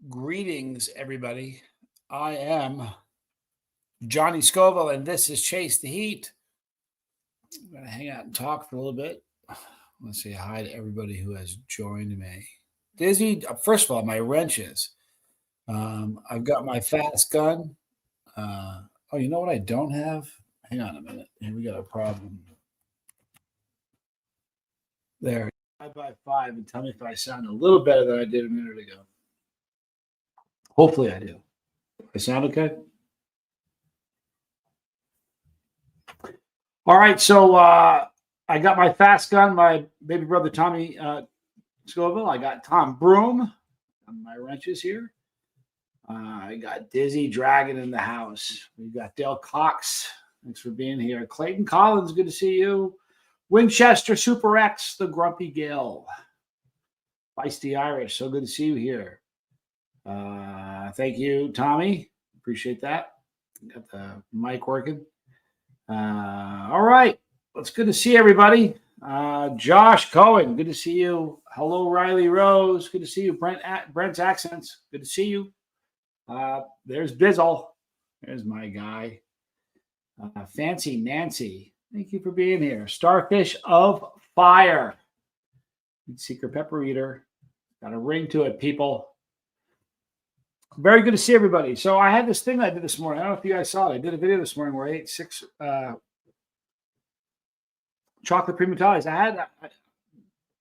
Greetings, everybody. I am Johnny Scoville, and this is Chase the Heat. I'm going to hang out and talk for a little bit. Let's say hi to everybody who has joined me. Dizzy, first of all, my wrenches. I've got my fast gun. Oh, you know what I don't have? Hang on a minute. Here we got a problem. There. 5x5 and tell me if I sound a little better than I did a minute ago. Hopefully I do. I sound okay? All right, so I got my fast gun, my baby brother Tommy Scoville. I got Tom Broom on my wrenches here. I got Dizzy Dragon in the house. We've got Dale Cox. Thanks for being here. Clayton Collins, good to see you. Winchester Super X, the Grumpy Gale. Feisty Irish, so good to see you here. Thank you, Tommy. Appreciate that. Got the mic working. All right. It's good to see everybody. Josh Cohen, good to see you. Hello, Riley Rose. Good to see you. Brent's Accents, good to see you. There's Bizzle. There's my guy. Fancy Nancy, thank you for being here. Starfish of Fire. Secret Pepper Eater. Got a ring to it, people. Very good to see everybody. So I had this thing I did this morning. I don't know if you guys saw it. I did a video this morning where I ate 6 chocolate primitalis.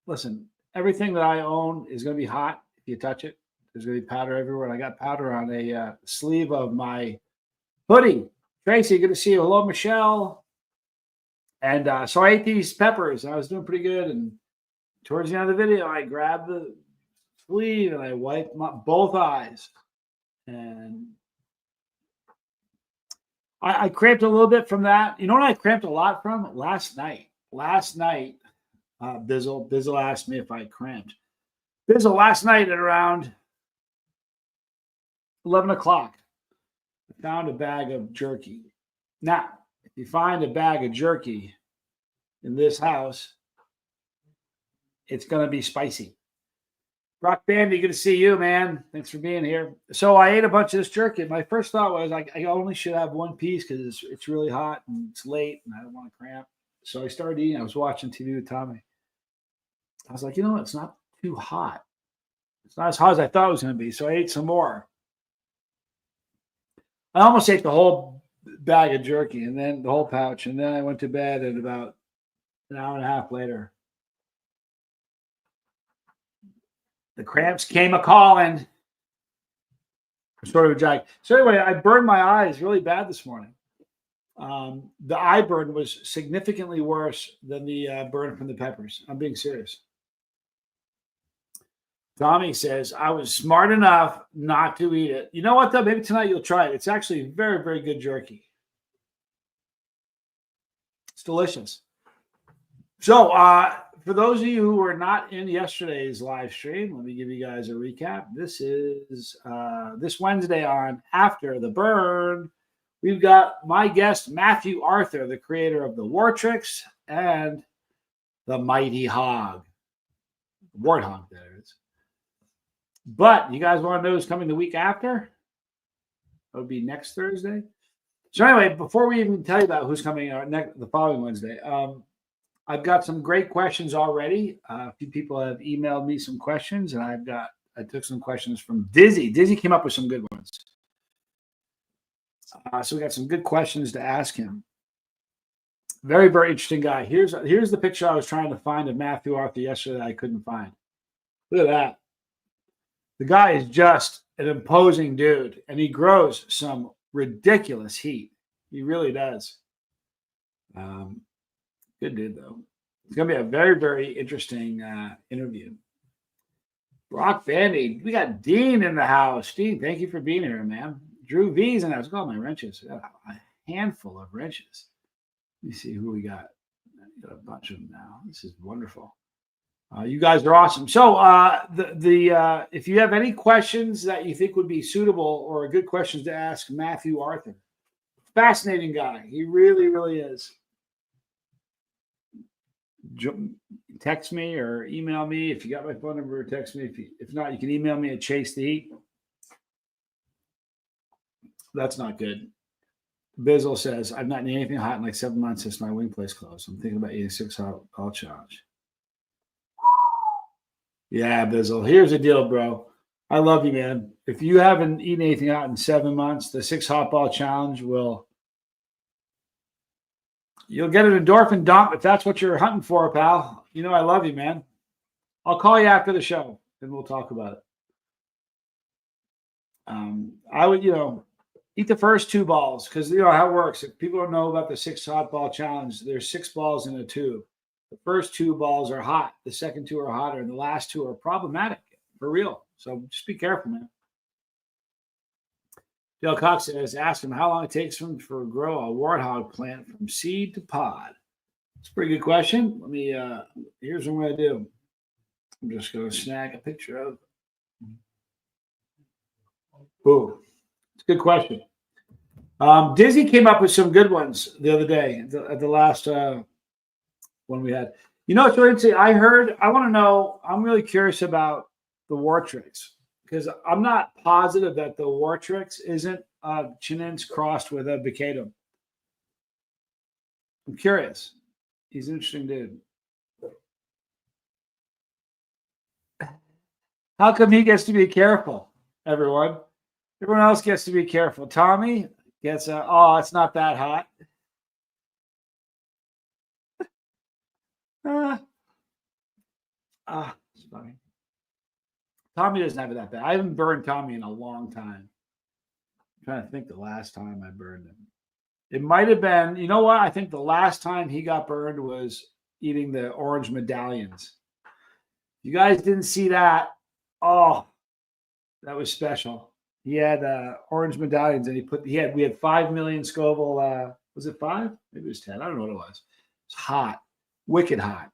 Listen, everything that I own is going to be hot if you touch it. There's going to be powder everywhere. And I got powder on a sleeve of my hoodie. Tracy, good to see you. Hello, Michelle. And so I ate these peppers. I was doing pretty good. And towards the end of the video, I grabbed the sleeve and I wiped both eyes. And I cramped a little bit from that. You know what I cramped a lot from? Last night, Bizzle asked me if I cramped. Bizzle, last night at around 11 o'clock, I found a bag of jerky. Now, if you find a bag of jerky in this house, it's going to be spicy. Rock Bandy, good to see you, man. Thanks for being here. So I ate a bunch of this jerky. My first thought was I only should have one piece because it's really hot and it's late and I don't want to cramp. So I started eating. I was watching TV with Tommy. I was like, it's not too hot. It's not as hot as I thought it was going to be. So I ate some more. I almost ate the whole bag of jerky and then the whole pouch. And then I went to bed at about an hour and a half later. The cramps came a-calling. Sort of a drag. So anyway, I burned my eyes really bad this morning. The eye burn was significantly worse than the burn from the peppers. I'm being serious. Tommy says, I was smart enough not to eat it. You know what, though? Maybe tonight you'll try it. It's actually very, very good jerky. It's delicious. So, for those of you who were not in yesterday's live stream, let me give you guys a recap. This is this Wednesday on After the Burn. We've got my guest, Matthew Arthur, the creator of the War Tricks and the Mighty Hog. Warthog, that is. But you guys want to know who's coming the week after? That would be next Thursday. So anyway, before we even tell you about who's coming the following Wednesday, I've got some great questions already. A few people have emailed me some questions, and I took some questions from Dizzy. Dizzy came up with some good ones. So we got some good questions to ask him. Very, very interesting guy. Here's the picture I was trying to find of Matthew Arthur yesterday that I couldn't find. Look at that. The guy is just an imposing dude, and he grows some ridiculous heat. He really does. Good dude, though. It's going to be a very, very interesting interview. Rock Bandy. We got Dean in the house. Dean, thank you for being here, man. Drew V's in the house. Look at all my wrenches. Got a handful of wrenches. Let me see who we got. Got a bunch of them now. This is wonderful. You guys are awesome. So if you have any questions that you think would be suitable or good questions to ask Matthew Arthur, fascinating guy. He really, really is. Text me or email me if you got my phone number. Text me. If not, you can email me at Chase the Heat. That's not good. Bizzle says, I've not eaten anything hot in like 7 months since my wing place closed. I'm thinking about eating 6 hot ball challenge. Yeah, Bizzle. Here's the deal, bro. I love you, man. If you haven't eaten anything hot in 7 months, the 6 hot ball challenge will. You'll get an endorphin dump if that's what you're hunting for, pal. You know I love you, man. I'll call you after the show and we'll talk about it. I would, eat the first 2 balls because you know how it works. If people don't know about the 6 hot ball challenge, there's 6 balls in a tube. The first 2 balls are hot. The second 2 are hotter, and the last 2 are problematic for real. So just be careful, man. Dale Cox says, ask him how long it takes him to grow a warthog plant from seed to pod. It's a pretty good question. Let me, here's what I'm going to do. I'm just going to snag a picture of. Ooh, it's a good question. Dizzy came up with some good ones the other day at the last one we had. You know, it's really interesting. I want to know, I'm really curious about the Wartrix because I'm not positive that the Wartrix isn't Chinins crossed with a Bicadum. I'm curious. He's an interesting dude. How come he gets to be careful, everyone? Everyone else gets to be careful. Tommy gets it's not that hot. It's funny. Tommy doesn't have it that bad. I haven't burned Tommy in a long time. I'm trying to think the last time I burned him. It might have been, you know what? I think the last time he got burned was eating the orange medallions. You guys didn't see that. Oh, that was special. He had orange medallions and we had 5 million Scoville. Was it 5? Maybe it was 10. I don't know what it was. It's hot, wicked hot.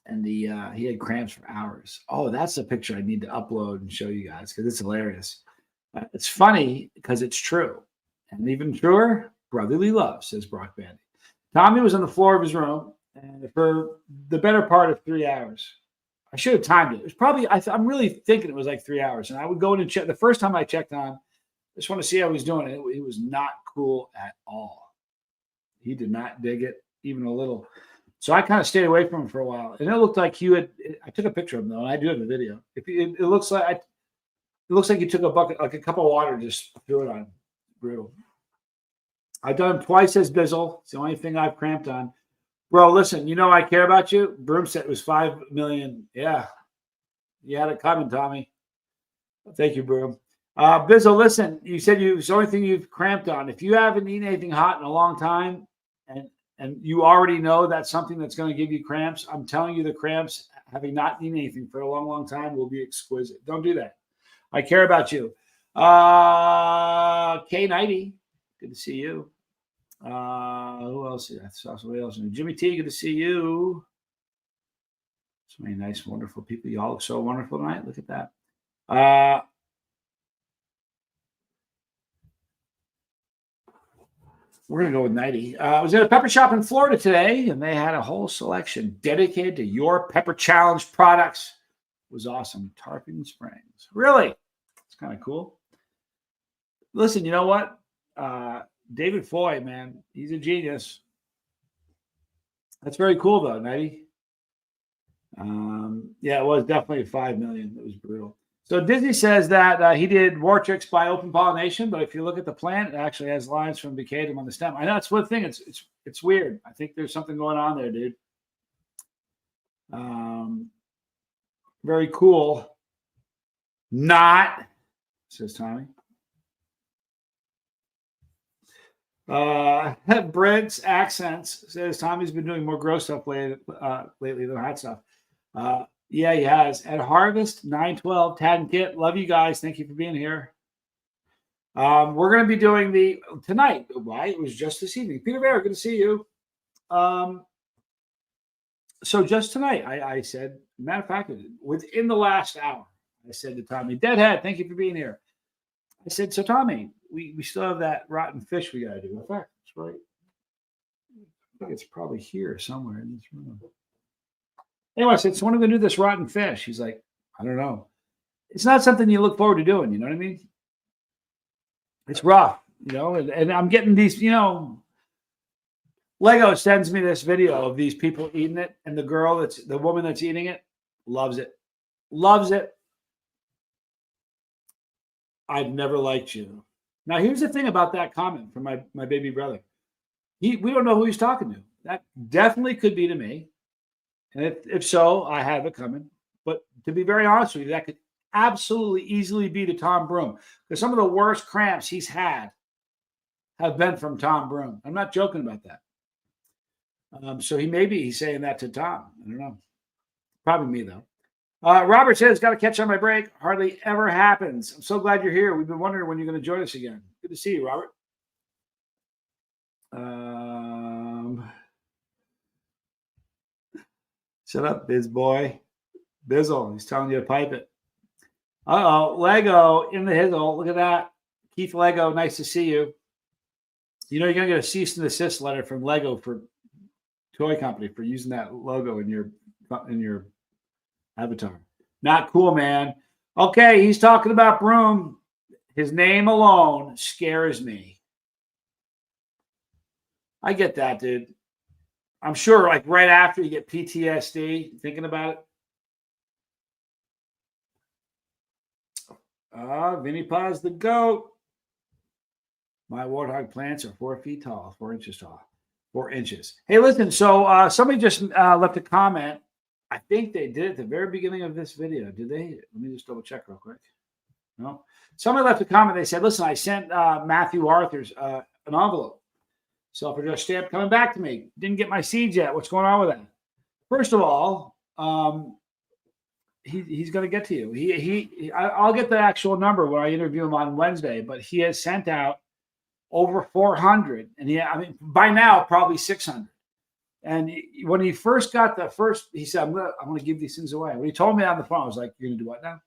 And he had cramps for hours. Oh, that's a picture I need to upload and show you guys because it's hilarious. It's funny because it's true. And even truer, brotherly love, says Brock Bandy. Tommy was on the floor of his room for the better part of 3 hours. I should have timed it. It was probably, I'm really thinking it was like 3 hours. And I would go in and check. The first time I checked on, I just want to see how he's doing. It was not cool at all. He did not dig it even a little. So I kind of stayed away from him for a while. And it looked like I took a picture of him though, and I do have a video. It looks like you took a bucket, like a cup of water, just threw it on. Brutal. I've done it twice as Bizzle. It's the only thing I've cramped on. Bro, listen, you know I care about you. Broom said it was 5 million. Yeah. You had it coming, Tommy. Thank you, Broom. Bizzle, listen, you said it's the only thing you've cramped on. If you haven't eaten anything hot in a long time and you already know that's something that's going to give you cramps, I'm telling you the cramps, having not eaten anything for a long, long time, will be exquisite. Don't do that. I care about you. K90, good to see you. Who else? I saw somebody else. Jimmy T, good to see you. So many nice, wonderful people. You all look so wonderful tonight. Look at that. We're going to go with 90. I was at a pepper shop in Florida today, and they had a whole selection dedicated to your Pepper Challenge products. It was awesome. Tarpon Springs. Really? It's kind of cool. Listen, you know what? David Foy, man, he's a genius. That's very cool, though, 90. Yeah, it was definitely 5 million. It was brutal. So Disney says that he did Wartrix by open pollination, but if you look at the plant, it actually has lines from Bicadum on the stem. I know it's one thing. It's weird. I think there's something going on there, dude. Very cool. Not, says Tommy. Brent's Accents says Tommy's been doing more gross stuff lately than hot stuff. Yeah, he has. At Harvest 912, Tad and Kit, love you guys. Thank you for being here. We're going to be doing tonight. Why? It was just this evening. Peter Bear, good to see you. So just tonight, I said, matter of fact, within the last hour, I said to Tommy, Deadhead, thank you for being here. I said, so Tommy, we still have that rotten fish we got to do. In fact, that's right. I think it's probably here somewhere in this room. Anyway, I said, so when are we going to do this rotten fish? He's like, I don't know. It's not something you look forward to doing. You know what I mean? It's rough, and I'm getting these, Lego sends me this video of these people eating it, and the woman that's eating it loves it. Loves it. I've never liked you. Now, here's the thing about that comment from my baby brother. We don't know who he's talking to. That definitely could be to me. And if so, I have it coming. But to be very honest with you, that could absolutely easily be to Tom Broom. Because some of the worst cramps he's had have been from Tom Broom. I'm not joking about that. So he's saying that to Tom. I don't know. Probably me, though. Robert says, got to catch on my break. Hardly ever happens. I'm so glad you're here. We've been wondering when you're going to join us again. Good to see you, Robert. Shut up, Biz boy. Bizzle. He's telling you to pipe it. Uh-oh. Lego in the hizzle. Look at that. Keith Lego, nice to see you. You're going to get a cease and desist letter from Lego for toy company for using that logo in your avatar. Not cool, man. Okay, he's talking about Broom. His name alone scares me. I get that, dude. I'm sure, like right after you get PTSD, thinking about it. Vinny Paz the goat. My warthog plants are 4 feet tall, 4 inches tall. 4 inches. Hey, listen, so somebody just left a comment. I think they did at the very beginning of this video. Did they? Let me just double check real quick. No. Somebody left a comment. They said, listen, I sent Matthew Arthur's an envelope. Self-addressed stamp coming back to me. Didn't get my seeds yet. What's going on with that? First of all, he's going to get to you. I'll get the actual number when I interview him on Wednesday, but he has sent out over 400. And by now, probably 600. And when he first got he said, I'm going to give these things away. When he told me on the phone, I was like, you're going to do what now?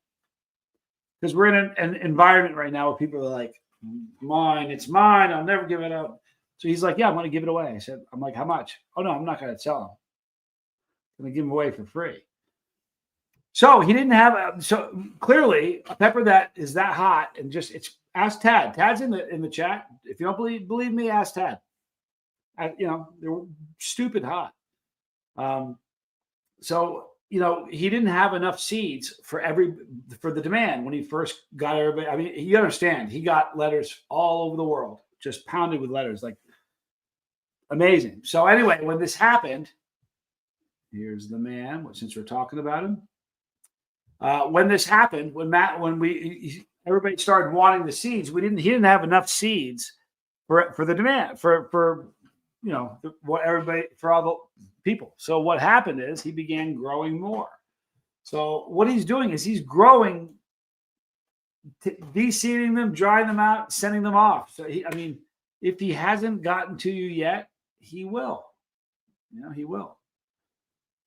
Because we're in an environment right now where people are like, it's mine. I'll never give it up. So he's like, yeah, I'm going to give it away. I'm like, how much? Oh, no, I'm not going to sell them. I'm going to give them away for free. So he didn't have so clearly a pepper that is that hot and ask Tad. Tad's in the chat. If you don't believe me, ask Tad. They're stupid hot. So he didn't have enough seeds for the demand when he first got everybody. I mean, you understand, he got letters all over the world, just pounded with letters, like amazing. So anyway, when this happened, here's the man. Since we're talking about him, when this happened, everybody started wanting the seeds, he didn't have enough seeds for the demand for all the people. So what happened is he began growing more. So what he's doing is he's growing, de-seeding them, drying them out, sending them off. So if he hasn't gotten to you yet, he will. He will.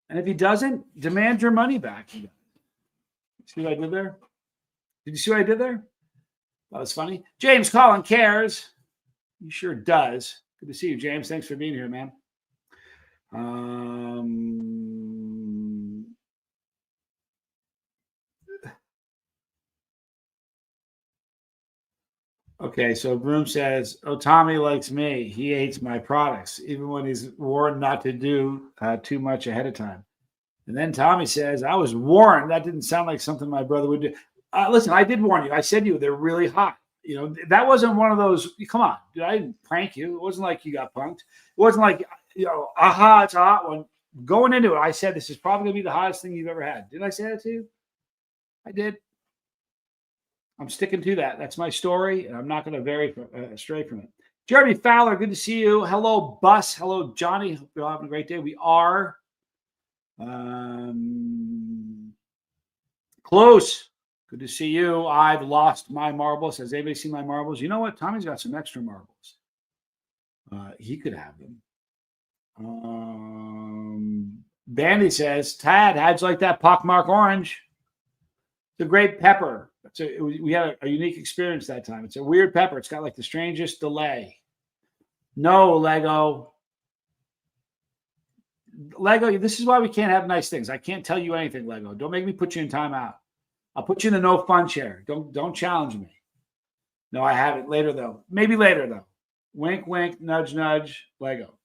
And if he doesn't, demand your money back. See what I did there? Did you see what I did there? That was funny. James Collin cares. He sure does. Good to see you, James. Thanks for being here, man. Okay, so Broom says, Tommy likes me. He hates my products, even when he's warned not to do too much ahead of time. And then Tommy says, I was warned. That didn't sound like something my brother would do. Listen, I did warn you. I said to you, they're really hot. That wasn't one of those, come on, dude, I didn't prank you. It wasn't like you got punked. It wasn't like, aha, it's a hot one. Going into it, I said, this is probably going to be the hottest thing you've ever had. Didn't I say that to you? I did. I'm sticking to that. That's my story, and I'm not going to vary stray from it. Jeremy Fowler, good to see you. Hello, Bus. Hello, Johnny. Hope you're all having a great day. We are. Close. Good to see you. I've lost my marbles. Has anybody seen my marbles? You know what? Tommy's got some extra marbles. He could have them. Bandy says, Tad, how'd you like that pockmark orange? It's a great pepper. We had a unique experience that time. It's a weird pepper. It's got like the strangest delay. No, Lego, this is why we can't have nice things. I can't tell you anything, Lego. Don't make me put you in timeout. I'll put you in the no fun chair. Don't challenge me. No, I haven't. Later, though. Maybe later, though. Wink, wink, nudge, nudge, Lego.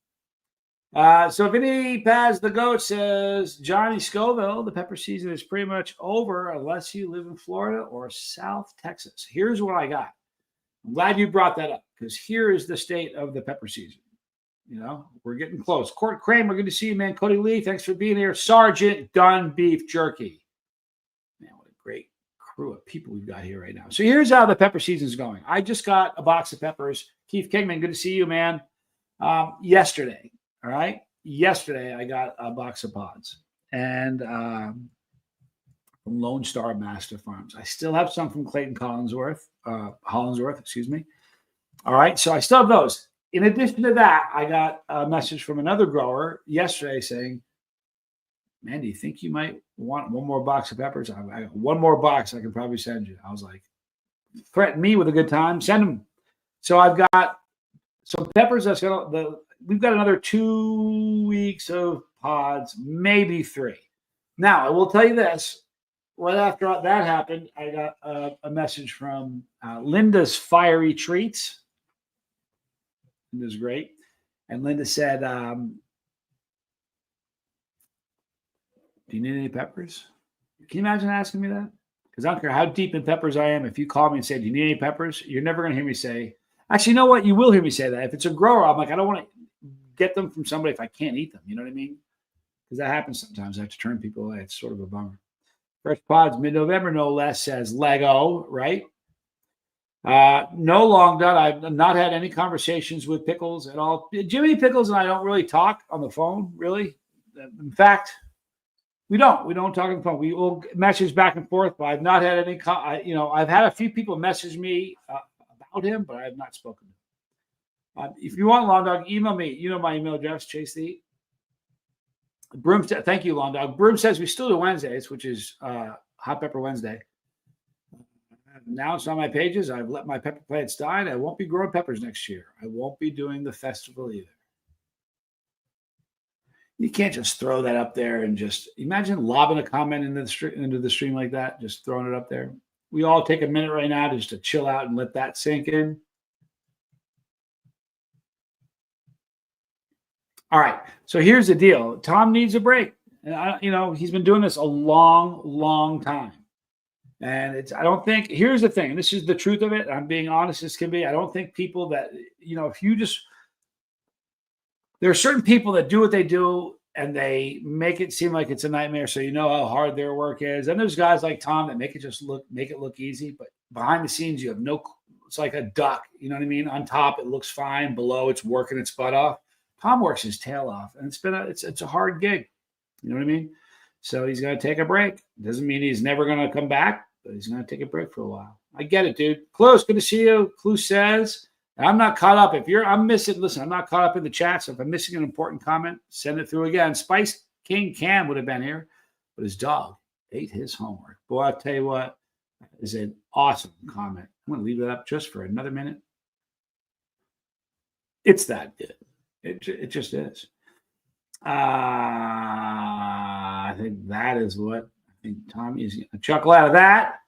So Vinny Paz the Goat says, Johnny Scoville, the pepper season is pretty much over unless you live in Florida or South Texas. Here's what I got. I'm glad you brought that up because here is the state of the pepper season. You know, we're getting close. Court Kramer, good to see you, man. Cody Lee, thanks for being here. Sergeant Dunn Beef Jerky. Man, what a great crew of people we've got here right now. So here's how the pepper season is going. I just got a box of peppers. Keith Kingman, good to see you, man. Yesterday. All right. Yesterday, I got a box of pods and from Lone Star Master Farms. I still have some from Clayton Hollinsworth, excuse me. All right. So I still have those. In addition to that, I got a message from another grower yesterday saying, man, do you think you might want one more box of peppers? I got one more box I can probably send you. I was like, threaten me with a good time. Send them. So I've got some peppers that's going to we've got another 2 weeks of pods, maybe 3. Now, I will tell you this. Right after that happened, I got a message from Linda's Fiery Treats. Linda's great. And Linda said, do you need any peppers? Can you imagine asking me that? Because I don't care how deep in peppers I am. If you call me and say, do you need any peppers? You're never going to hear me say, actually, you know what? You will hear me say that. If it's a grower, I'm like, I don't want to get them from somebody if I can't eat them. You know what I mean? Because that happens sometimes. I have to turn people away. It's sort of a bummer. Fresh Pods, mid-November, no less, says Lego, right? No long done. I've not had any conversations with Pickles at all. Jimmy Pickles and I don't really talk on the phone, really. In fact, we don't talk on the phone. We will message back and forth, but I've not had any, I've had a few people message me about him, but I have not spoken to him. If you want Long Dog, email me. You know my email address, Chase the Broom. Thank you, Long Dog. Broom says we still do Wednesdays, which is Hot Pepper Wednesday. Now it's on my pages. I've let my pepper plants die, and I won't be growing peppers next year. I won't be doing the festival either. You can't just throw that up there and just imagine lobbing a comment into the stream like that, just throwing it up there. We all take a minute right now just to chill out and let that sink in. All right. So here's the deal. Tom needs a break. And he's been doing this a long, long time. And I don't think, here's the thing. This is the truth of it. I'm being honest as can be. I don't think people that, there are certain people that do what they do and they make it seem like it's a nightmare. So you know how hard their work is. And there's guys like Tom that make it look easy, but behind the scenes, you have it's like a duck. You know what I mean? On top, it looks fine. Below, it's working its butt off. Tom works his tail off, and it's a hard gig. You know what I mean? So he's going to take a break. Doesn't mean he's never going to come back, but he's going to take a break for a while. I get it, dude. Close, good to see you. Clue says, I'm not caught up. I'm not caught up in the chat. So if I'm missing an important comment, send it through again. Spice King Cam would have been here, but his dog ate his homework. Boy, I'll tell you what, that is an awesome comment. I'm going to leave it up just for another minute. It's that good. It just is. I think that is what I think Tommy is going to chuckle out of that.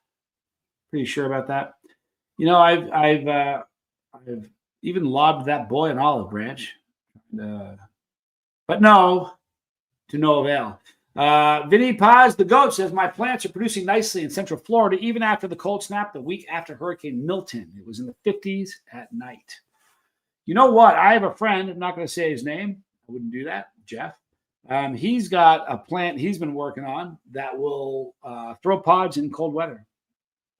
Pretty sure about that. I've even lobbed that boy an olive branch, but no, to no avail. Vinny Paz, the Goat, says my plants are producing nicely in Central Florida, even after the cold snap the week after Hurricane Milton. It was in the 50s at night. You know what? I have a friend. I'm not going to say his name. I wouldn't do that. Jeff. He's got a plant he's been working on that will throw pods in cold weather.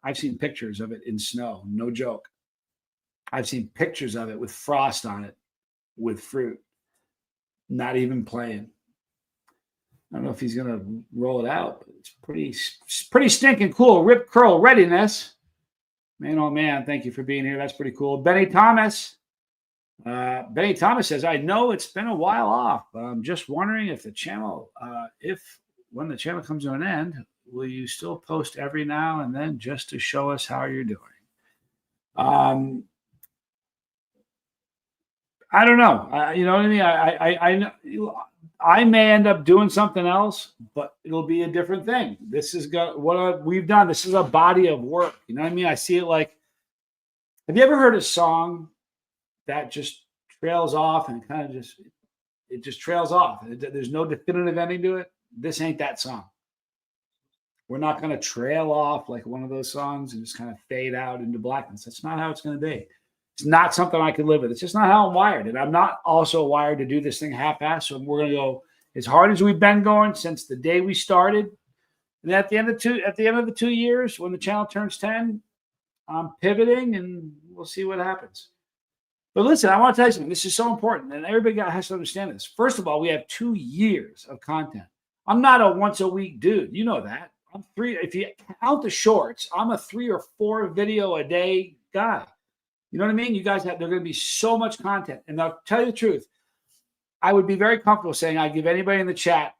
I've seen pictures of it in snow. No joke. I've seen pictures of it with frost on it, with fruit. Not even playing. I don't know if he's going to roll it out, but it's pretty stinking cool. Rip Curl Readiness. Man, oh man, thank you for being here. That's pretty cool. Benny Thomas says, I know it's been a while off, but I'm just wondering if the channel, when the channel comes to an end, will you still post every now and then just to show us how you're doing? I don't know. You know what I mean? I may end up doing something else, but it'll be a different thing. This is what we've done. This is a body of work. You know what I mean? I see it like Have you ever heard a song that just trails off and kind of just trails off? There's no definitive ending to it. This ain't that song. We're not going to trail off like one of those songs and just kind of fade out into blackness. That's not how it's going to be. It's not something I could live with. It's just not how I'm wired. And I'm not also wired to do this thing half-assed. So we're going to go as hard as we've been going since the day we started. And at the end of the 2 years, when the channel turns 10, I'm pivoting and we'll see what happens. But listen, I want to tell you something. This is so important. And everybody has to understand this. First of all, we have 2 years of content. I'm not a once a week dude. You know that. I'm 3. If you count the shorts, I'm a 3 or 4 video a day guy. You know what I mean? You guys there's going to be so much content. And I'll tell you the truth. I would be very comfortable saying I give anybody in the chat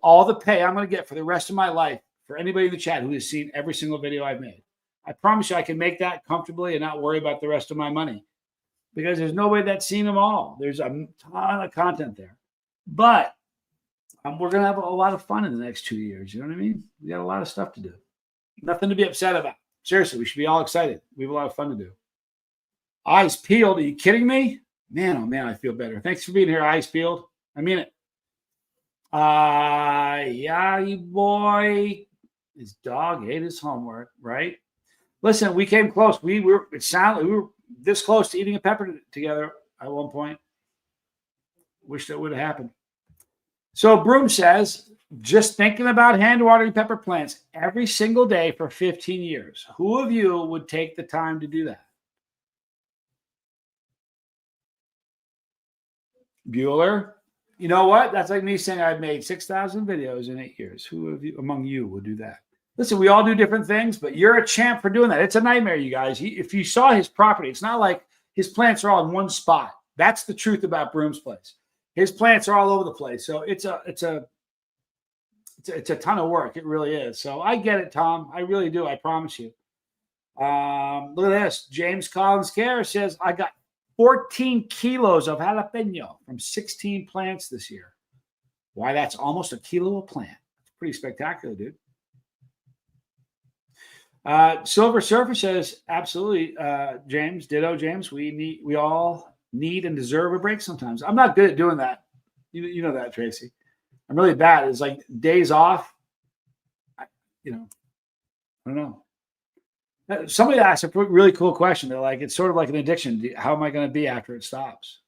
all the pay I'm going to get for the rest of my life for anybody in the chat who has seen every single video I've made. I promise you I can make that comfortably and not worry about the rest of my money because there's nobody that's seen them all. There's a ton of content there. But we're going to have a lot of fun in the next 2 years. You know what I mean? We got a lot of stuff to do. Nothing to be upset about. Seriously, we should be all excited. We have a lot of fun to do. Eyes peeled. Are you kidding me? Man, oh man, I feel better. Thanks for being here, Eyes peeled. I mean it. Yeah, you boy. His dog ate his homework, right? Listen, we came close. We were this close to eating a pepper together at one point. Wish that would have happened. So Broom says, just thinking about hand watering pepper plants every single day for 15 years. Who of you would take the time to do that? Bueller. You know what? That's like me saying I've made 6,000 videos in 8 years. Who of you among you would do that? Listen, we all do different things, but you're a champ for doing that. It's a nightmare, you guys. If you saw his property, it's not like his plants are all in one spot. That's the truth about Broom's place. His plants are all over the place. So it's a ton of work. It really is. So I get it, Tom. I really do. I promise you. Look at this. James Collins Care says, I got 14 kilos of jalapeno from 16 plants this year. Why, that's almost a kilo a plant. It's pretty spectacular, dude. Silver Surfer says, absolutely, James. Ditto, James. We all need and deserve a break sometimes. I'm not good at doing that. You know that, Tracy. I'm really bad. It's like days off. I don't know. Somebody asked a really cool question. They're like, it's sort of like an addiction. How am I going to be after it stops?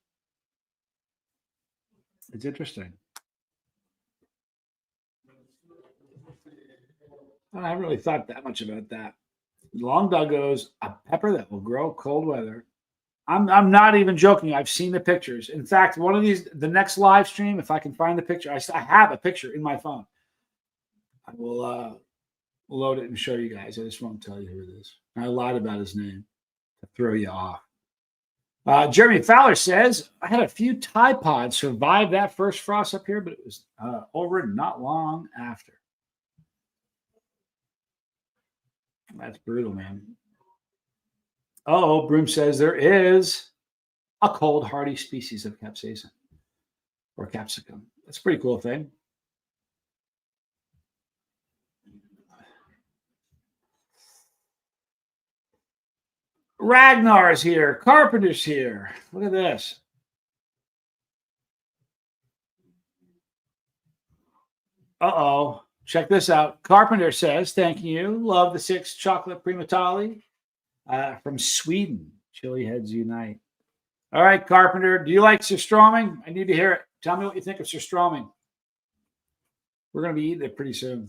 It's interesting. I haven't really thought that much about that. Long Dog goes, a pepper that will grow cold weather. I'm not even joking. I've seen the pictures. In fact, the next live stream, if I can find the picture, I have a picture in my phone. I will load it and show you guys. I just won't tell you who it is. I lied about his name to throw you off. Jeremy Fowler says, I had a few Tide Pods survive that first frost up here, but it was over not long after. That's brutal, man. Oh, Broom says there is a cold, hardy species of capsaicin or capsicum. That's a pretty cool thing. Ragnar's here. Carpenter's here. Look at this. Uh-oh. Check this out. Carpenter says, thank you. Love the 6 chocolate primatali from Sweden. Chili heads unite. All right, Carpenter. Do you like Surströmming? I need to hear it. Tell me what you think of Surströmming. We're going to be eating it pretty soon.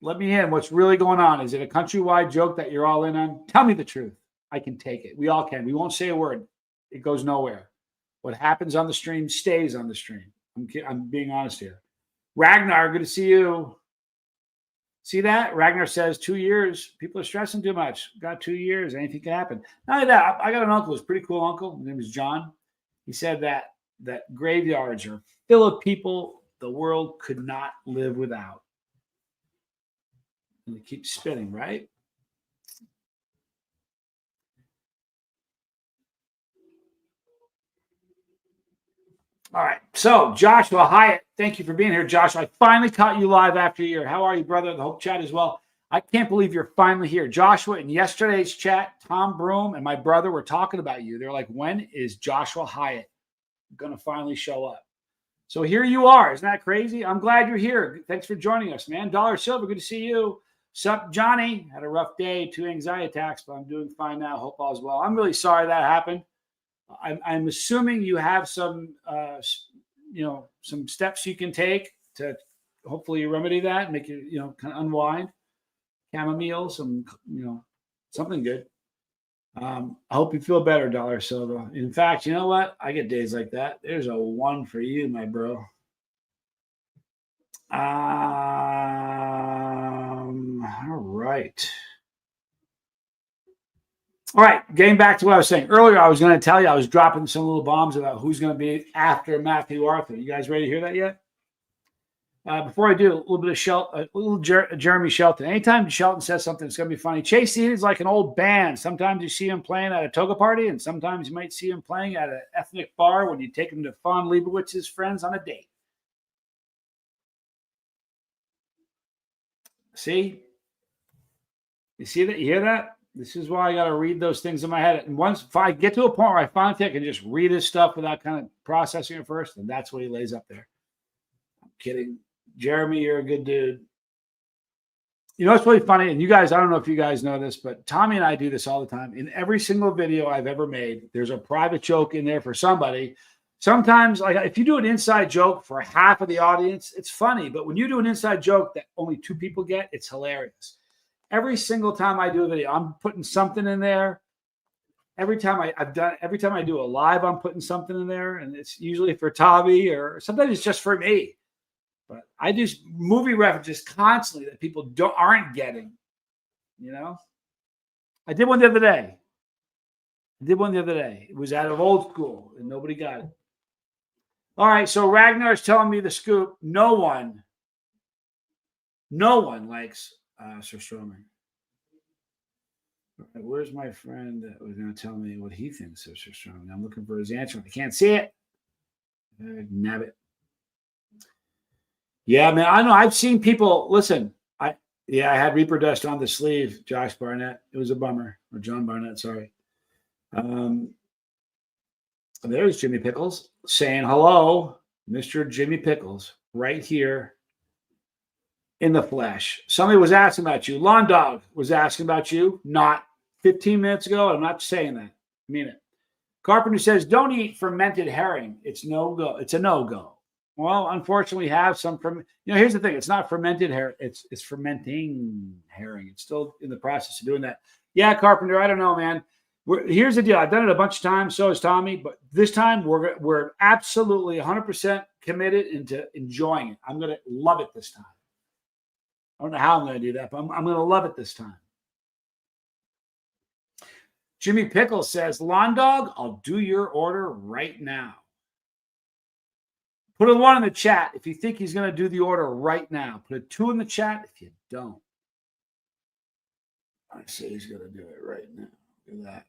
Let me in. What's really going on? Is it a countrywide joke that you're all in on? Tell me the truth. I can take it. We all can. We won't say a word. It goes nowhere. What happens on the stream stays on the stream. I'm being honest here. Ragnar, good to see you. See that? Ragnar says 2 years. People are stressing too much. Got 2 years. Anything can happen. Not only that, I got an uncle. He's a pretty cool uncle. His name is John. He said that graveyards are full of people the world could not live without. And it keeps spinning, right? All right. So Joshua Hyatt, thank you for being here, Josh. I finally caught you live after a year. How are you, brother? The Hope chat as well. I can't believe you're finally here. Joshua, in yesterday's chat, Tom Broom and my brother were talking about you. They're like, when is Joshua Hyatt going to finally show up? So here you are. Isn't that crazy? I'm glad you're here. Thanks for joining us, man. Dollar Silver, good to see you. Sup, Johnny? Had a rough day, 2 anxiety attacks, but I'm doing fine now. Hope all's well. I'm really sorry that happened. I'm assuming you have some, some steps you can take to hopefully remedy that, make you, kind of unwind. Chamomile, some, something good. I hope you feel better, Dollar Silva. In fact, you know what? I get days like that. There's a 1 for you, my bro. All right. All right. Getting back to what I was saying earlier, I was going to tell you I was dropping some little bombs about who's going to be after Matthew Arthur. You guys ready to hear that yet? Before I do, a little bit of Jeremy Shelton. Anytime Shelton says something, it's going to be funny. Chase Heaton is like an old band. Sometimes you see him playing at a toga party, and sometimes you might see him playing at an ethnic bar when you take him to Fawn Leibowitz's friends on a date. See? You see that? You hear that? This is why I got to read those things in my head. And once if I get to a point where I finally think I can just read his stuff without kind of processing it first, and that's what he lays up there. I'm kidding. Jeremy, you're a good dude. You know, it's really funny. And you guys, I don't know if you guys know this, but Tommy and I do this all the time. In every single video I've ever made, there's a private joke in there for somebody. Sometimes, like if you do an inside joke for half of the audience, it's funny. But when you do an inside joke that only 2 people get, it's hilarious. Every single time I do a video, I'm putting something in there. Every time I do a live, I'm putting something in there. And it's usually for Tommy or sometimes it's just for me. But I do movie references constantly that people aren't getting, I did one the other day. It was out of Old School, and nobody got it. All right, so Ragnar is telling me the scoop. No one likes Surströmming. Right, where's my friend that was going to tell me what he thinks of Surströmming? I'm looking for his answer. I can't see it. Nab it. Yeah, man, I know. I've seen people. Listen, I had Reaper Dust on the sleeve. Josh Barnett. It was a bummer. Or John Barnett. Sorry. There's Jimmy Pickles saying hello, Mr. Jimmy Pickles, right here in the flesh. Somebody was asking about you. Lawn Dog was asking about you. Not 15 minutes ago. I'm not saying that. I mean it. Carpenter says, "Don't eat fermented herring. It's no go. It's a no go." Well, unfortunately, we have some from. Here's the thing: it's not fermented herring; it's fermenting herring. It's still in the process of doing that. Yeah, Carpenter. I don't know, man. Here's the deal: I've done it a bunch of times. So has Tommy, but this time we're absolutely 100% committed into enjoying it. I'm gonna love it this time. I don't know how I'm gonna do that, but I'm gonna love it this time. Jimmy Pickle says, "Lawn Dog, I'll do your order right now." Put a 1 in the chat if you think he's going to do the order right now. Put a 2 in the chat if you don't. I say he's going to do it right now. Look at that.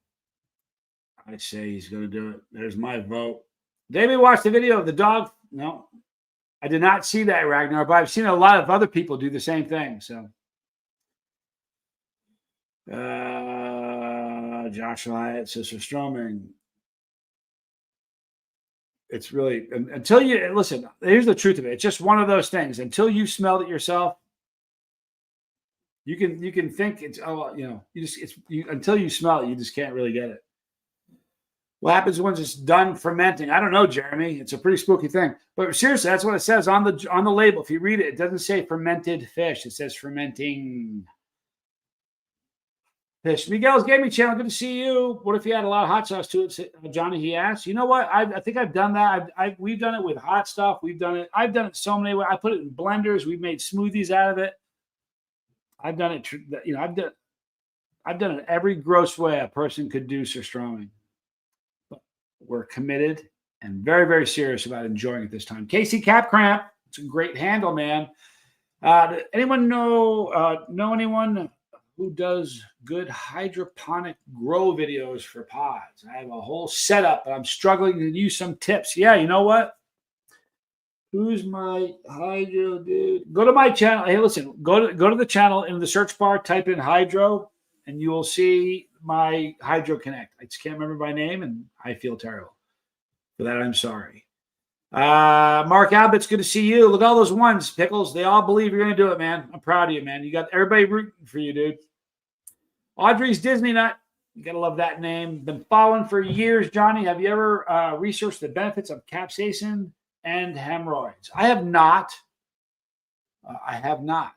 I say he's going to do it. There's my vote. David watched the video of the dog. No, I did not see that, Ragnar, but I've seen a lot of other people do the same thing. So, Josh Hyatt, Surströmming. It's really until you listen. Here's the truth of it. It's just one of those things. Until you smelled it yourself, you can think it's until you smell it, you just can't really get it. What happens once it's done fermenting? I don't know, Jeremy. It's a pretty spooky thing. But seriously, that's what it says on the label. If you read it, it doesn't say fermented fish. It says fermenting fish. Miguel's Gaming Channel, good to see you. What if you had a lot of hot sauce to it, Johnny? He asked. You know what? I think I've done that. We've done it with hot stuff. I've done it so many ways. I put it in blenders. We've made smoothies out of it. I've done it. I've done it every gross way a person could do Surströmming. But we're committed and very, very serious about enjoying it this time. Casey Cap Cramp. It's a great handle, man. Anyone know anyone who does good hydroponic grow videos for pods? I have a whole setup, but I'm struggling to use some tips. Yeah, you know what? Who's my hydro dude? Go to my channel. Hey, listen, go to the channel in the search bar, type in hydro, and you will see my Hydro Connect. I just can't remember my name, and I feel terrible. For that, I'm sorry. Mark Abbott's good to see you. Look at all those ones, Pickles. They all believe you're going to do it, man. I'm proud of you, man. You got everybody rooting for you, dude. Audrey's Disney Nut. You got to love that name. Been following for years, Johnny. Have you ever researched the benefits of capsaicin and hemorrhoids? I have not. I have not.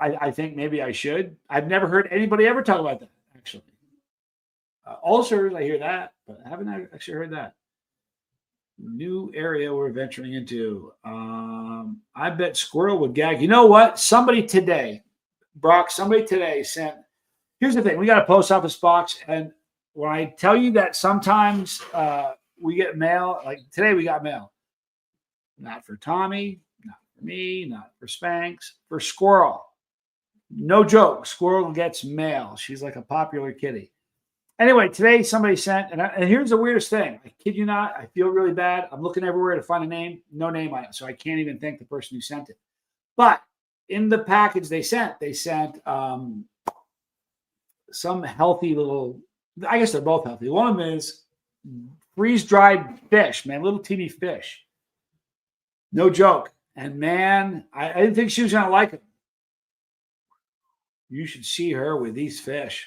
I think maybe I should. I've never heard anybody ever talk about that, actually. Ulcers, I hear that, but I haven't actually heard that. New area we're venturing into. I bet squirrel would gag. You know what? Somebody today, Brock, somebody today sent. Here's the thing. We got a post office box. And when I tell you that sometimes we get mail, like today we got mail. Not for Tommy, not for me, not for Spanx, for Squirrel. No joke. Squirrel gets mail. She's like a popular kitty. Anyway, today somebody sent, and here's the weirdest thing. I kid you not. I feel really bad. I'm looking everywhere to find a name. No name on it, so I can't even thank the person who sent it. But in the package they sent some healthy little, I guess they're both healthy. One of them is freeze-dried fish, man, little teeny fish. No joke. And man, I didn't think she was going to like it. You should see her with these fish.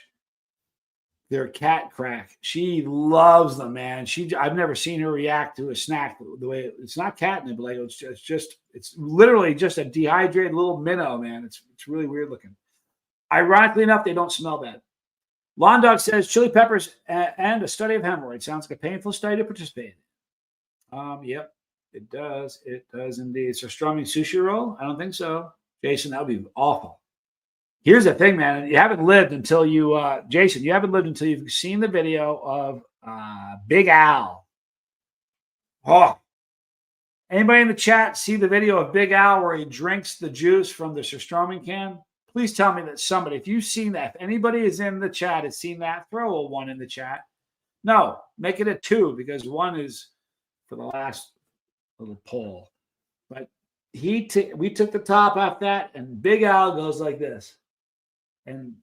They're cat crack. She loves them, man. I've never seen her react to a snack the way it's not catnip, like it's literally just a dehydrated little minnow, man. It's really weird looking. Ironically enough, they don't smell bad. Lawn Dog says chili peppers and a study of hemorrhoids sounds like a painful study to participate in. Yep, it does. It does indeed. Surströmming sushi roll? I don't think so. Jason, that would be awful. Here's the thing, man. You haven't lived until you, Jason, you haven't lived until you've seen the video of Big Al. Oh, anybody in the chat see the video of Big Al where he drinks the juice from the Surströmming can? Please tell me that somebody, if you've seen that, if anybody is in the chat has seen that, throw a 1 in the chat. No, make it a 2 because 1 is for the last little poll. But we took the top off that, and Big Al goes like this. And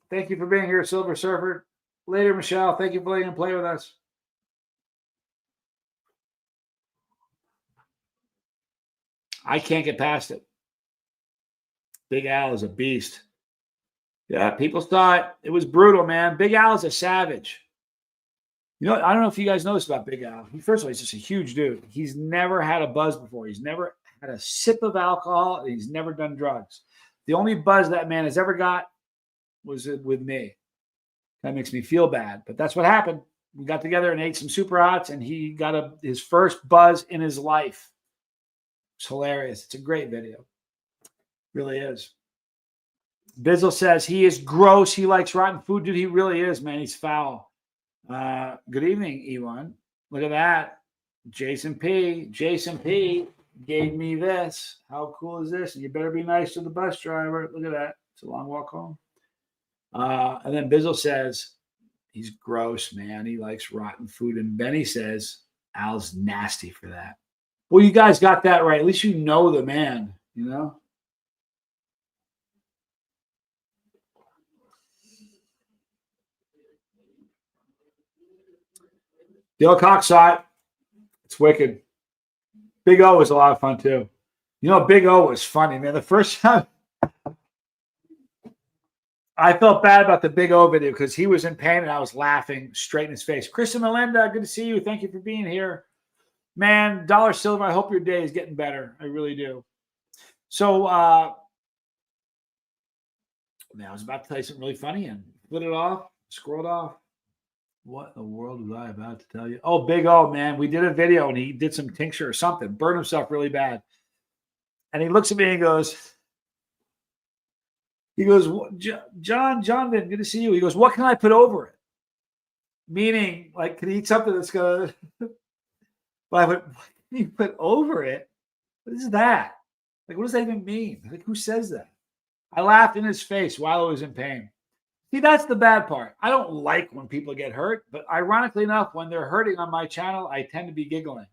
thank you for being here, Silver Surfer. Later, Michelle. Thank you for letting him play with us. I can't get past it. Big Al is a beast. Yeah, people thought it was brutal, man. Big Al is a savage. You know, I don't know if you guys know this about Big Al. First of all, he's just a huge dude. He's never had a buzz before. He's never had a sip of alcohol. And he's never done drugs. The only buzz that man has ever got was with me. That makes me feel bad, but that's what happened. We got together and ate some super hots, and he got his first buzz in his life. It's hilarious. It's a great video. Really is. Bizzle says he is gross. He likes rotten food. Dude, he really is, man. He's foul. Good evening, Ewan. Look at that. Jason P. Gave me this. How cool is this? And you better be nice to the bus driver. Look at that. It's a long walk home. And then Bizzle says he's gross, man. He likes rotten food. And Benny says Al's nasty for that. Well, you guys got that right. At least you know the man, you know? Dale Cox saw it. It's wicked. Big O was a lot of fun, too. You know, Big O was funny, man. The first time I felt bad about the Big O video because he was in pain and I was laughing straight in his face. Chris and Melinda, good to see you. Thank you for being here. Man, Dollar Silver, I hope your day is getting better. I really do. So, man, I was about to tell you something really funny and split it off, scrolled off. What in the world was I about to tell you? Oh, Big O, man. We did a video and he did some tincture or something, burned himself really bad. And he looks at me and he goes, Jonathan, good to see you. He goes, what can I put over it? Meaning, like, can he eat something that's going to, but I went, what can you put over it? What is that? Like, what does that even mean? Like, who says that? I laughed in his face while I was in pain. See, that's the bad part. I don't like when people get hurt, but ironically enough, when they're hurting on my channel, I tend to be giggling.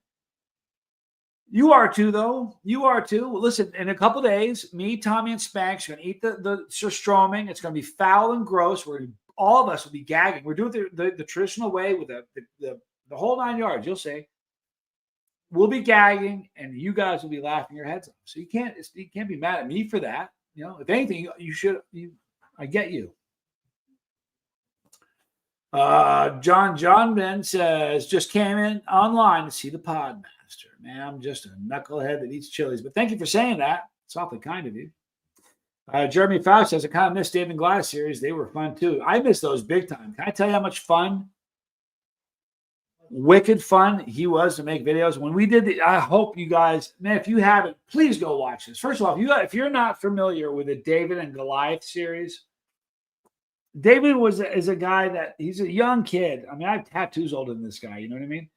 You are too, though. You are too. Well, listen, in a couple days, me, Tommy, and Spanx are going to eat the Surströmming. It's going to be foul and gross. All of us will be gagging. We're doing the traditional way with the whole 9 yards. You'll say we'll be gagging, and you guys will be laughing your heads off. So you can't be mad at me for that. You know, if anything, you should. I get you. John Ben says, just came in online to see the Podmaster. Man, I'm just a knucklehead that eats chilies. But thank you for saying that. It's awfully kind of you. Jeremy Faust says, I kind of missed David and Goliath series. They were fun too. I miss those big time. Can I tell you how much fun, wicked fun he was to make videos? When we did I hope you guys, man, if you haven't, please go watch this. First of all, if you're not familiar with the David and Goliath series, David is a guy that he's a young kid. I mean, I have tattoos older than this guy. You know what I mean?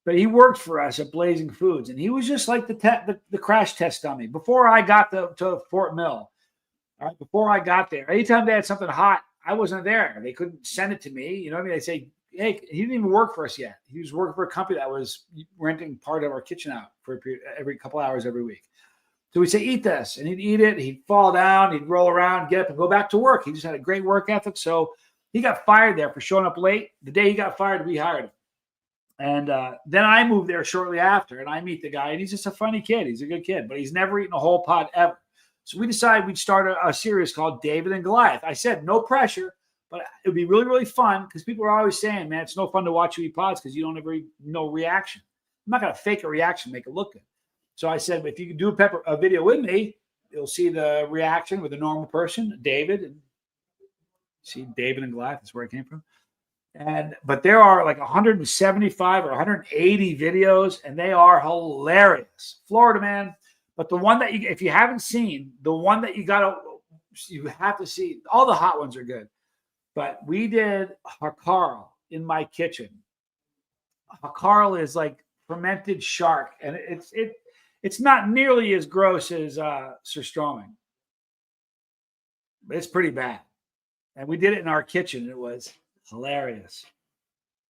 But he worked for us at Blazing Foods, and he was just like the crash test dummy. Before I got to Fort Mill, all right, before I got there, anytime they had something hot, I wasn't there. They couldn't send it to me. You know what I mean? They'd say, hey, he didn't even work for us yet. He was working for a company that was renting part of our kitchen out for a period, every couple hours every week. So we'd say, eat this. And he'd eat it. He'd fall down. He'd roll around, get up, and go back to work. He just had a great work ethic. So he got fired there for showing up late. The day he got fired, we hired him. And then I moved there shortly after, and I meet the guy, and he's just a funny kid. He's a good kid, but he's never eaten a whole pot ever. So we decided we'd start a series called David and Goliath. I said, no pressure, but it would be really, really fun because people are always saying, man, it's no fun to watch you eat pods because you don't ever know reaction. I'm not going to fake a reaction, make it look good. So I said, if you can do a video with me, you'll see the reaction with a normal person, David. And see David and Goliath, that's where it came from. But there are like 175 or 180 videos, and they are hilarious. Florida man. But the one that if you haven't seen, the one that you have to see, all the hot ones are good. But we did Hakarl in my kitchen. Hakarl is like fermented shark, and it's not nearly as gross as Surströmming. But it's pretty bad. And we did it in our kitchen. It was hilarious.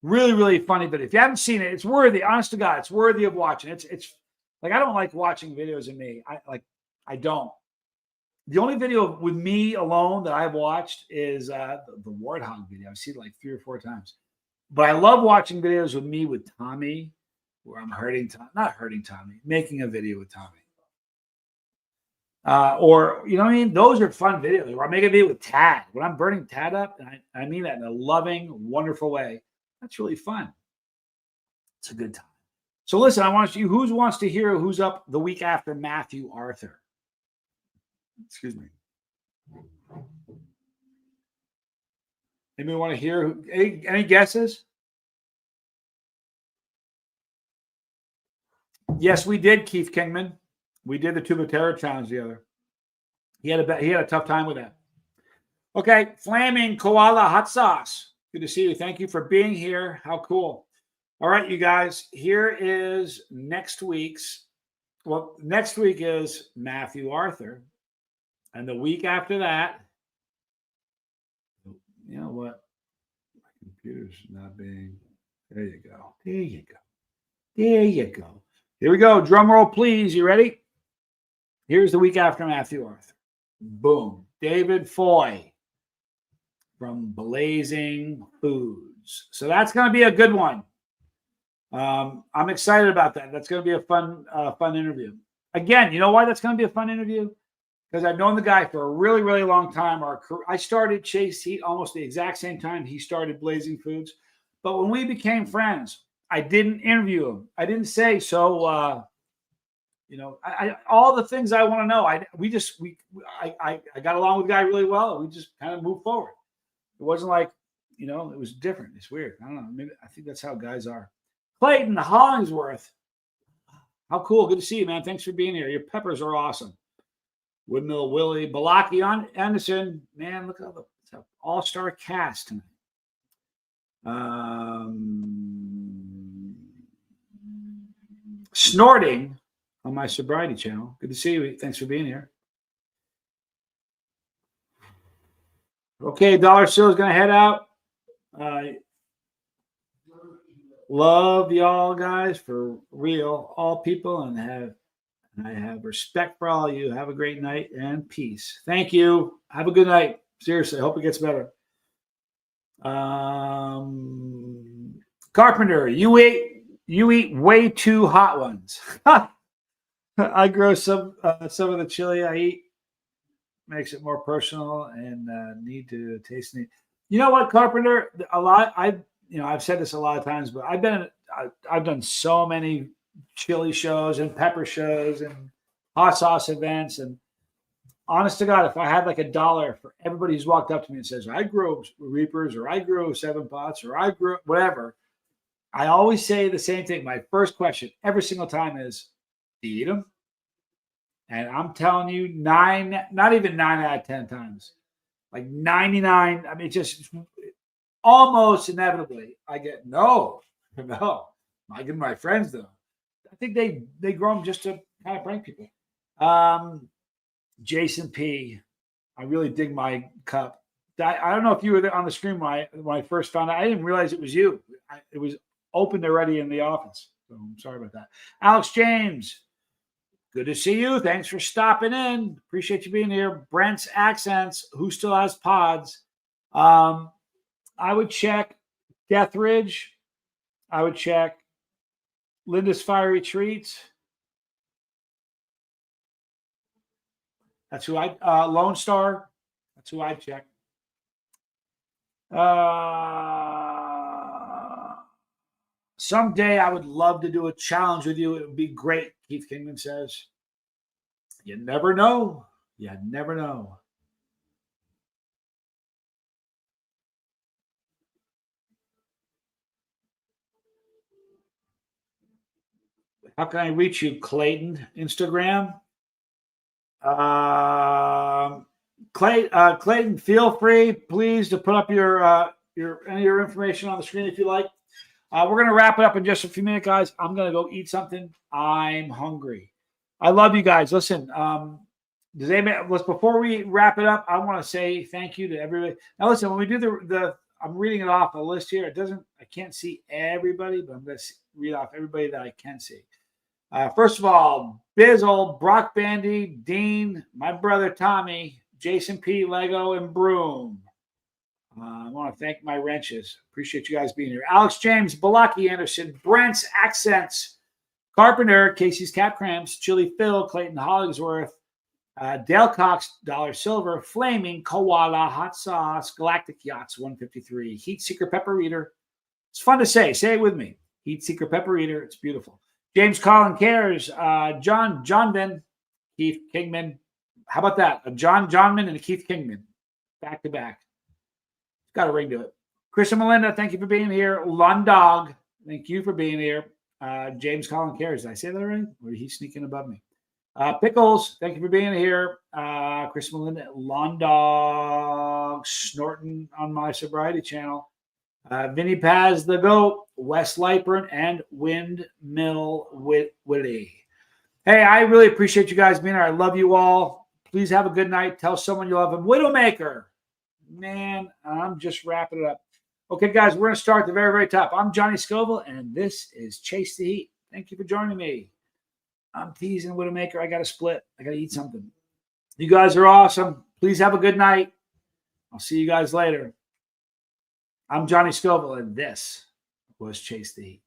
Really, really funny. But if you haven't seen it, it's worthy. Honest to God, it's worthy of watching. It's like I don't like watching videos of me. I don't. The only video with me alone that I've watched is the Warthog video. I've seen it like 3 or 4 times. But I love watching videos with me with Tommy, where I'm not hurting Tommy, making a video with Tommy. Or, you know what I mean? Those are fun videos. Or I make a video with Tad. When I'm burning Tad up, and I mean that in a loving, wonderful way, that's really fun. It's a good time. So listen, I want you, who wants to hear who's up the week after Matthew Arthur? Excuse me. Anybody want to hear? Any guesses? Yes, we did, Keith Kingman. We did the Tube of Terror challenge together. He had a tough time with that. Okay, Flaming Koala Hot Sauce. Good to see you. Thank you for being here. How cool. All right, you guys. Here is next week's. Well, next week is Matthew Arthur. And the week after that, you know what? My computer's not being. There you go. There you go. There you go. Here we go. Drum roll, please. You ready? Here's the week after Matthew Arthur. Boom. David Foy from Blazing Foods. So that's going to be a good one. I'm excited about that. That's going to be a fun interview. Again, you know why that's going to be a fun interview? Because I've known the guy for a really, really long time. I started Chase Heat almost the exact same time he started Blazing Foods. But when we became friends, I didn't interview him. I didn't say, so, you know, all the things I want to know. I got along with the guy really well. We just kind of moved forward. It wasn't like, you know, it was different. It's weird. I don't know. Maybe I think that's how guys are. Clayton Hollingsworth. How cool. Good to see you, man. Thanks for being here. Your peppers are awesome. Woodmill Willie, Balaki Anderson. Man, look at it's an all-star cast tonight. Snorting on my sobriety channel. Good to see you. Thanks for being here. Okay, Dollar Seal is going to head out. Love y'all guys for real, all people, and I have respect for all of you. Have a great night and peace. Thank you. Have a good night. Seriously, I hope it gets better. Carpenter, you eat way too hot ones. I grow some of the chili I eat. Makes it more personal and need to taste it. You know what, Carpenter? I've said this a lot of times, but I've done so many chili shows and pepper shows and hot sauce events, and honest to God, if I had like $1 for everybody who's walked up to me and says, I grow Reapers or I grow 7 Pots or I grow whatever, I always say the same thing. My first question every single time is, do you eat them? And I'm telling you, not even 9 out of 10 times, like 99. I mean, just almost inevitably, I get no. I give my friends though. I think they grow them just to kind of prank people. Jason P. I really dig my cup. I don't know if you were on the screen when I first found out. I didn't realize it was you. It was opened already in the office. So I'm sorry about that. Alex James. Good to see you. Thanks for stopping in. Appreciate you being here. Brent's Accents. Who still has pods? I would check Deathridge. I would check Linda's Fiery Treats. That's who Lone Star. That's who I'd check. Someday I would love to do a challenge with you. It would be great, Keith Kingman says. You never know. You never know. How can I reach you, Clayton? Instagram? Clayton, feel free, please, to put up your any of your information on the screen if you like. We're going to wrap it up in just a few minutes, guys. I'm going to go eat something. I'm hungry. I love you guys. Listen, before we wrap it up, I want to say thank you to everybody. Now, listen, when we do the I'm reading it off a list here. I can't see everybody, but I'm going to read off everybody that I can see. First of all, Bizzle, Brock Bandy, Dean, my brother Tommy, Jason P, Lego, and Broom. I want to thank my wrenches. Appreciate you guys being here. Alex James, Balaki Anderson, Brent's Accents, Carpenter, Casey's Cap Cramps, Chili Phil, Clayton Hollingsworth, Dale Cox, Dollar Silver, Flaming, Koala, Hot Sauce, Galactic Yachts 153, Heat Seeker Pepper Reader. It's fun to say. Say it with me. Heat Seeker Pepper Reader. It's beautiful. James Collin Cares, John Ben, Keith Kingman. How about that? A John Johnman and a Keith Kingman. Back to back. It's got a ring to it. Chris and Melinda, thank you for being here. Lundog, thank you for being here. James Collin Cares. Did I say that right? Or he's sneaking above me? Pickles, thank you for being here. Chris and Melinda, Lundog, snorting on my sobriety channel. Vinny Paz, the GOAT, Wes Lightburn, and Windmill Willie. Hey, I really appreciate you guys being here. I love you all. Please have a good night. Tell someone you love them. Widowmaker. Man, I'm just wrapping it up. Okay, guys, we're going to start at the very, very top. I'm Johnny Scoville, and this is Chase the Heat. Thank you for joining me. I'm teasing Widowmaker. I got to split. I got to eat something. You guys are awesome. Please have a good night. I'll see you guys later. I'm Johnny Scoville, and this was Chase the Heat.